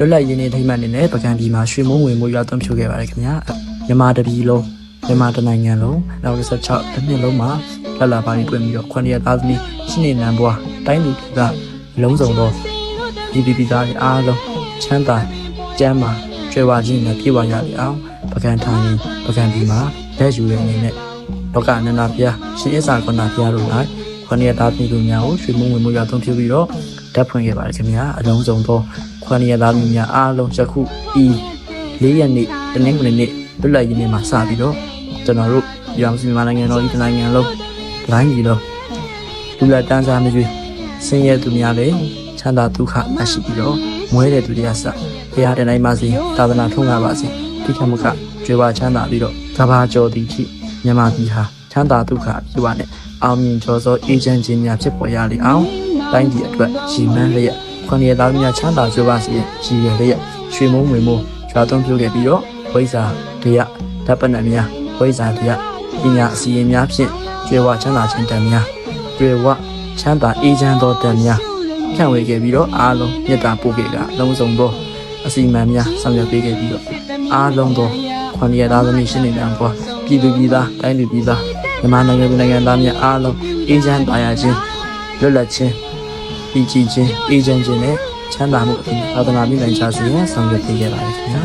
လွတ်လပ်ရေးနေ့ထိမှတ်နေနဲ့ပကံပြည်မှာရွှေမုံငွေမှုရွာသွင်းဖြိုးခဲ့ပါတယ်ခင်ဗျာမြန်မာတပြည်လုံးမြန်မာတနိုင်ငံလုံးနောက်16တစ်နှစ်လုံးမှာလက်လာပါပြီးပြင်ပြီးတော့9ရက်သားသမီးရှင်းနေနံဘွားတိုင်းလူပြည်သားလုံးစုံတော့ပြည်သားတွေအားလုံးချမ်းသာကျမ်းမာကြွယ်ဝခြင်းနဲ့ပြည့်ဝရလေအောင်ပကံထိုင်ပကံပြည်မှာလက်ယူရတဲ့အနေနဲ့လောကအနန္တဘုရားရှင်အစ္စာကနာဘုရားတို့၌9ရက်သားသမီးတို့များကိုရွှေမုံငွေမှုရွာသွင်းဖြိုးပြီးတော့ဓာတ်ဖွင့်ခဲ့ပါတယ်ခင်ဗျာအလုံးစုံတော့9ရက်သားမျိုးများအားလုံးယခုဤ4ရက်နေ့တနင်္ဂနွေနေ့လွတ်လပ်ရေးနေ့မှာစပြီးတော့ကျွန်တော်တို့ပြည်အောင်စုမြန်မာနိုင်ငံတော်ဤနိုင်ငံလုံးလိုင်းကြီးလုံးလူလက်တန်းစားမျိုးဆင်းရဲသူများလည်းချမ်းသာဒုက္ခမရှိပြီးတော့မွဲတဲ့သူတွေကစဘုရားတနိုင်ပါစေသာသနာထုံးကားပါစေဒီကမကကြွယ်ဝချမ်းသာပြီးတော့ကဘာကျော်သည်ထိမြန်မာပြည်ဟာချမ်းသာဒုက္ခပြပါနဲ့အောင်မြင်ကျော်စောအေဂျင့်ချင်းများဖြစ်ပေါ်ရလေအောင်တိုင်းပြည်အတွက်ရည်မှန်းလျက်9ရက်သားများချမ်းသာကြွပါစေရည်ရွယ်လျက်ရွှေမုံငွေမို့ကျွာသွန်းပြုခဲ့ပြီးတော့ဝိဇ္ဇာတရားဓာတ်ပနတ်များဝိဇ္ဇာတရားပညာအစီရင်များဖြင့်ကျွယ်ဝချမ်းသာခြင်းတန်များကျွယ်ဝချမ်းသာအေဂျင့်တော်တန်များဖြန့်ဝေခဲ့ပြီးတော့အားလုံးမြတ်တာပို့ခဲ့တာလုံးစုံသောအစီအမံများဆောင်ရွက်ပေးခဲ့ပြီးတော့အားလုံးသော9ရက်သားသမီးရှင်းနေတဲ့ဘွားပြည်သူပြည်သားတိုင်းသူပြည်သားမြန်မာနိုင်ငံသားများအားလုံးအေဂျင့်ပါရခြင်းလွတ်လပ်ခြင်းပြည်ကြည်ခြင်းအေဂျင့်ခြင်းနဲ့ချမ်းသာမှုအပြင်သာသနာ့ပြည်နိုင်ချစေရန်ဆောင်ရွက်ပေးခဲ့ပါတယ်ခင်ဗျာ